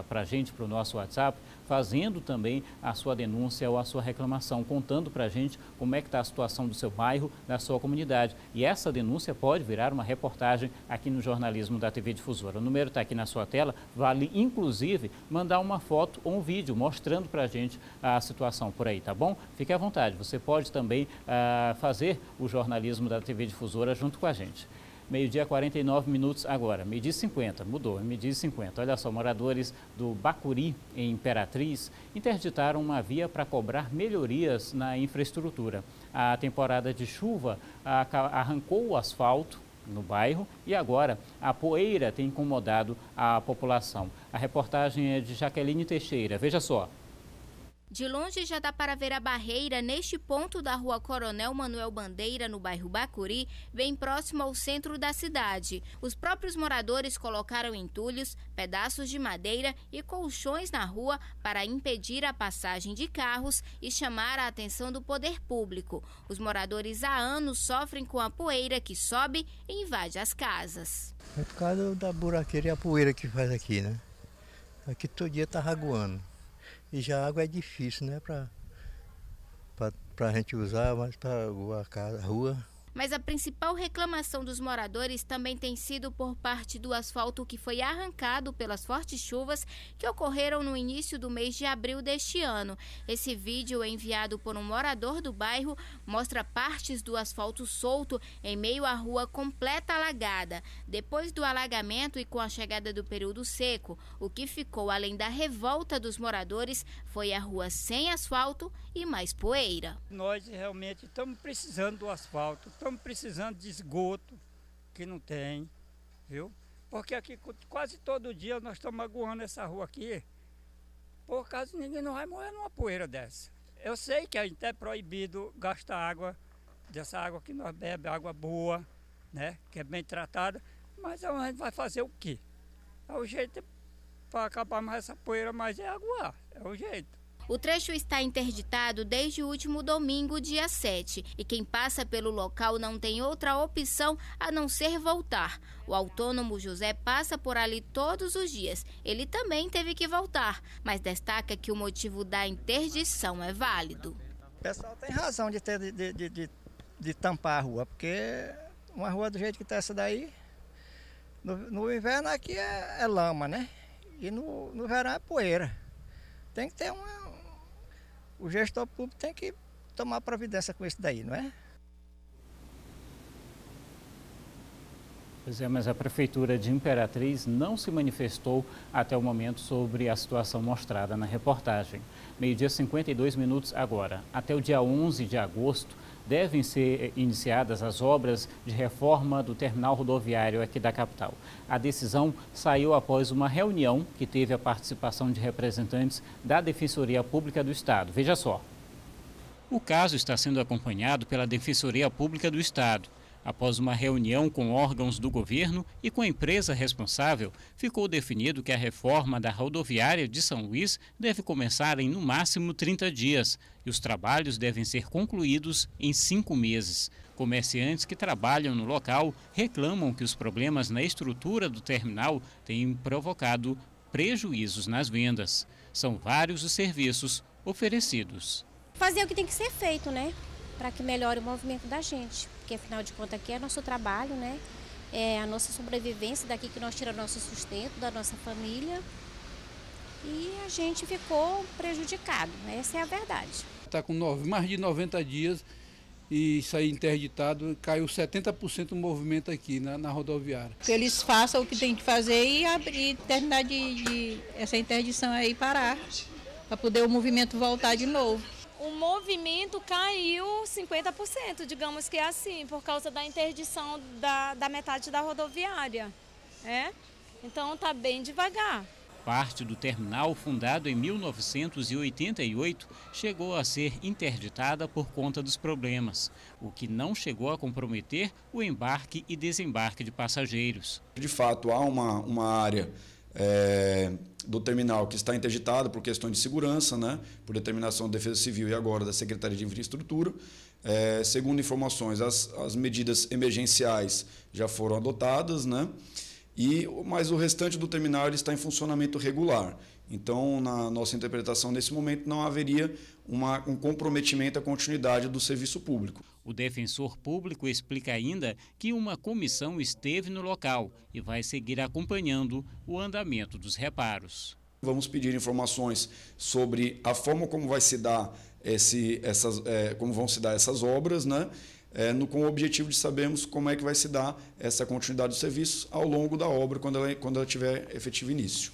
para a gente, para o nosso WhatsApp, fazendo também a sua denúncia ou a sua reclamação, contando para a gente como é que está a situação do seu bairro, da sua comunidade. E essa denúncia pode virar uma reportagem aqui no jornalismo da TV Difusora. O número está aqui na sua tela, vale inclusive mandar uma foto ou um vídeo mostrando para a gente a situação por aí, tá bom? Fique à vontade, você pode também fazer o jornalismo da TV Difusora junto com a gente. Meio-dia 49 minutos agora, meio-dia 50, mudou, meio-dia 50. Olha só, moradores do Bacuri, em Imperatriz, interditaram uma via para cobrar melhorias na infraestrutura. A temporada de chuva arrancou o asfalto no bairro e agora a poeira tem incomodado a população. A reportagem é de Jaqueline Teixeira, veja só. De longe já dá para ver a barreira neste ponto da Rua Coronel Manuel Bandeira, no bairro Bacuri, bem próximo ao centro da cidade. Os próprios moradores colocaram entulhos, pedaços de madeira e colchões na rua para impedir a passagem de carros e chamar a atenção do poder público. Os moradores há anos sofrem com a poeira que sobe e invade as casas. É por causa da buraqueira e a poeira que faz aqui, né? Aqui todo dia tá raguando. E já a água é difícil, né, para a gente usar, mas para a rua. Mas a principal reclamação dos moradores também tem sido por parte do asfalto que foi arrancado pelas fortes chuvas que ocorreram no início do mês de abril deste ano. Esse vídeo, enviado por um morador do bairro, mostra partes do asfalto solto em meio à rua completa alagada. Depois do alagamento e com a chegada do período seco, o que ficou além da revolta dos moradores foi a rua sem asfalto e mais poeira. Nós realmente estamos precisando do asfalto, estamos precisando de esgoto, que não tem, viu? Porque aqui quase todo dia nós estamos aguando essa rua aqui, por causa ninguém não vai morrer numa poeira dessa. Eu sei que a gente é proibido gastar água, dessa água que nós bebemos, água boa, né? Que é bem tratada, mas a gente vai fazer o quê? É o jeito para acabar mais essa poeira, mas é aguar, é o jeito. O trecho está interditado desde o último domingo, dia 7, e quem passa pelo local não tem outra opção a não ser voltar. O autônomo José passa por ali todos os dias. Ele também teve que voltar, mas destaca que o motivo da interdição é válido. O pessoal tem razão de tampar a rua, porque uma rua do jeito que está essa daí, no inverno aqui é lama, né? E no verão é poeira. Tem que ter o gestor público tem que tomar providência com isso daí, não é? Pois é, mas a Prefeitura de Imperatriz não se manifestou até o momento sobre a situação mostrada na reportagem. 12h52 agora. Até o dia 11 de agosto, devem ser iniciadas as obras de reforma do terminal rodoviário aqui da capital. A decisão saiu após uma reunião que teve a participação de representantes da Defensoria Pública do Estado. Veja só. O caso está sendo acompanhado pela Defensoria Pública do Estado. Após uma reunião com órgãos do governo e com a empresa responsável, ficou definido que a reforma da rodoviária de São Luís deve começar em no máximo 30 dias e os trabalhos devem ser concluídos em 5 meses. Comerciantes que trabalham no local reclamam que os problemas na estrutura do terminal têm provocado prejuízos nas vendas. São vários os serviços oferecidos. Fazer o que tem que ser feito, né? Para que melhore o movimento da gente, porque afinal de contas aqui é nosso trabalho, né? É a nossa sobrevivência, daqui que nós tiramos nosso sustento da nossa família e a gente ficou prejudicado, essa é a verdade. Está com mais de 90 dias e isso aí interditado, caiu 70% do movimento aqui na rodoviária. Que eles façam o que tem que fazer e abrir, terminar essa interdição aí parar, para poder o movimento voltar de novo. O movimento caiu 50%, digamos que é assim, por causa da interdição da metade da rodoviária. Então está bem devagar. Parte do terminal, fundado em 1988, chegou a ser interditada por conta dos problemas, o que não chegou a comprometer o embarque e desembarque de passageiros. De fato, há uma área do terminal que está interditada por questões de segurança, né, por determinação da Defesa Civil e agora da Secretaria de Infraestrutura. Segundo informações, as medidas emergenciais já foram adotadas, né, mas o restante do terminal ele está em funcionamento regular. Então, na nossa interpretação, nesse momento, não haveria um comprometimento à continuidade do serviço público. O defensor público explica ainda que uma comissão esteve no local e vai seguir acompanhando o andamento dos reparos. Vamos pedir informações sobre a forma como vai se dar como vão se dar essas obras, né? Com o objetivo de sabermos como é que vai se dar essa continuidade dos serviços ao longo da obra, quando ela tiver efetivo início.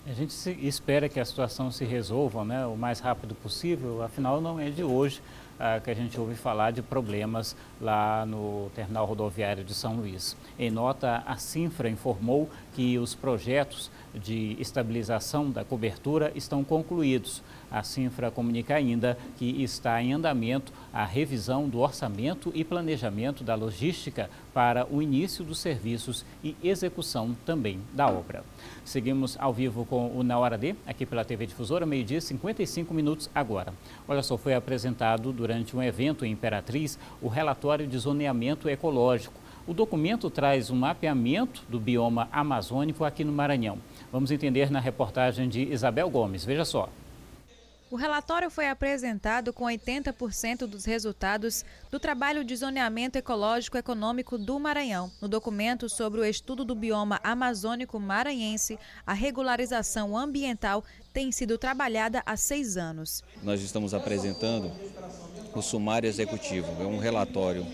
A gente espera que a situação se resolva, né, o mais rápido possível, afinal não é de hoje que a gente ouve falar de problemas lá no terminal rodoviário de São Luís. Em nota, a Cinfra informou que os projetos de estabilização da cobertura estão concluídos. A Cinfra comunica ainda que está em andamento a revisão do orçamento e planejamento da logística para o início dos serviços e execução também da obra. Seguimos ao vivo com o Na Hora D, aqui pela TV Difusora, 12h55 agora. Olha só, foi apresentado durante um evento em Imperatriz o relatório de zoneamento ecológico. O documento traz um mapeamento do bioma amazônico aqui no Maranhão. Vamos entender na reportagem de Isabel Gomes. Veja só. O relatório foi apresentado com 80% dos resultados do trabalho de zoneamento ecológico econômico do Maranhão. No documento sobre o estudo do bioma amazônico maranhense, a regularização ambiental tem sido trabalhada há 6 anos. Nós estamos apresentando o sumário executivo, é um relatório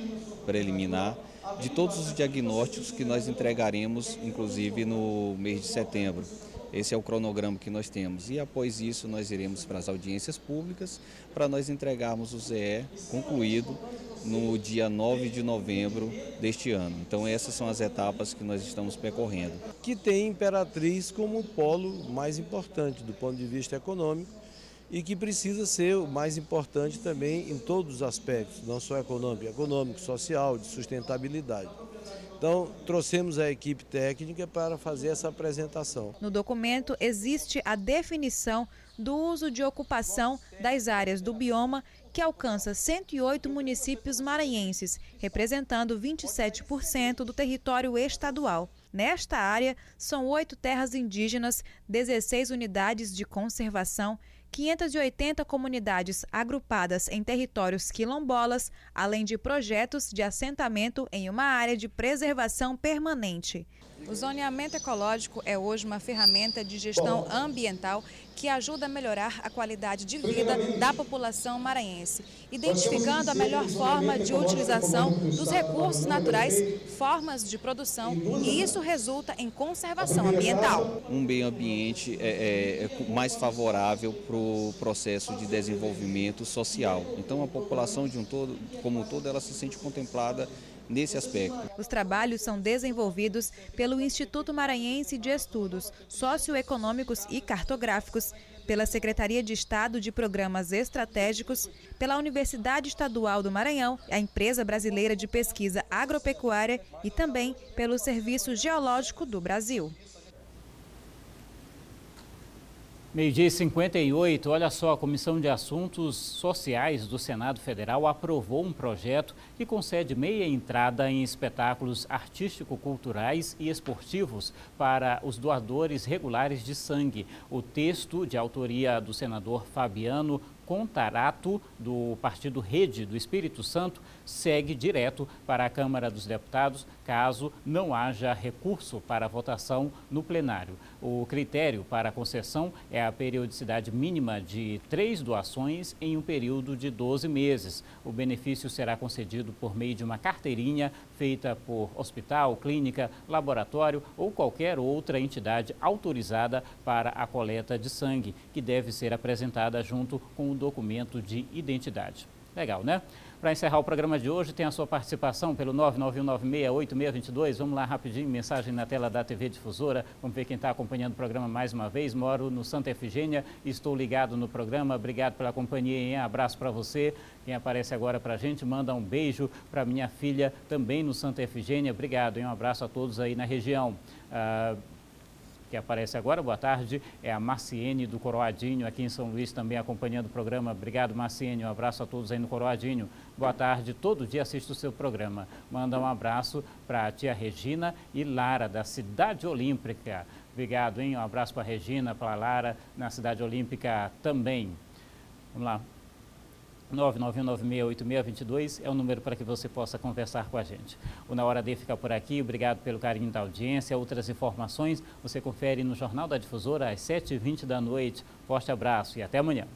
preliminar de todos os diagnósticos que nós entregaremos, inclusive no mês de setembro. Esse é o cronograma que nós temos e após isso nós iremos para as audiências públicas para nós entregarmos o ZE concluído no dia 9 de novembro deste ano. Então essas são as etapas que nós estamos percorrendo. Que tem Imperatriz como o polo mais importante do ponto de vista econômico e que precisa ser o mais importante também em todos os aspectos, não só econômico, social, de sustentabilidade. Então, trouxemos a equipe técnica para fazer essa apresentação. No documento existe a definição do uso de ocupação das áreas do bioma, que alcança 108 municípios maranhenses, representando 27% do território estadual. Nesta área, são 8 terras indígenas, 16 unidades de conservação, 580 comunidades agrupadas em territórios quilombolas, além de projetos de assentamento em uma área de preservação permanente. O zoneamento ecológico é hoje uma ferramenta de gestão ambiental que ajuda a melhorar a qualidade de vida da população maranhense, identificando a melhor forma de utilização dos recursos naturais, formas de produção, e isso resulta em conservação ambiental. Um meio ambiente é mais favorável para o processo de desenvolvimento social. Então a população como um todo, ela se sente contemplada nesse aspecto. Os trabalhos são desenvolvidos pelo Instituto Maranhense de Estudos Socioeconômicos e Cartográficos, pela Secretaria de Estado de Programas Estratégicos, pela Universidade Estadual do Maranhão, a Empresa Brasileira de Pesquisa Agropecuária e também pelo Serviço Geológico do Brasil. 12h58, olha só, a Comissão de Assuntos Sociais do Senado Federal aprovou um projeto que concede meia entrada em espetáculos artístico-culturais e esportivos para os doadores regulares de sangue. O texto, de autoria do senador Fabiano Contarato, do Partido Rede do Espírito Santo, segue direto para a Câmara dos Deputados, caso não haja recurso para votação no plenário. O critério para a concessão é a periodicidade mínima de 3 doações em um período de 12 meses. O benefício será concedido por meio de uma carteirinha feita por hospital, clínica, laboratório ou qualquer outra entidade autorizada para a coleta de sangue, que deve ser apresentada junto com o documento de identidade. Legal, né? Para encerrar o programa de hoje, tem a sua participação pelo 991968622. Vamos lá rapidinho, mensagem na tela da TV Difusora. Vamos ver quem está acompanhando o programa mais uma vez. Moro no Santa Efigênia, estou ligado no programa. Obrigado pela companhia, hein? Abraço para você. Quem aparece agora para a gente, manda um beijo para minha filha, também no Santa Efigênia. Obrigado, hein? Um abraço a todos aí na região. Que aparece agora, boa tarde, é a Marciene do Coroadinho, aqui em São Luís, também acompanhando o programa. Obrigado, Marciene, um abraço a todos aí no Coroadinho. Boa tarde, todo dia assisto o seu programa. Manda um abraço para a tia Regina e Lara, da Cidade Olímpica. Obrigado, hein? Um abraço para a Regina, para a Lara, na Cidade Olímpica também. Vamos lá. 991968622 é o número para que você possa conversar com a gente. O Na Hora D fica por aqui, obrigado pelo carinho da audiência. Outras informações você confere no Jornal da Difusora às 7h20 da noite. Forte abraço e até amanhã.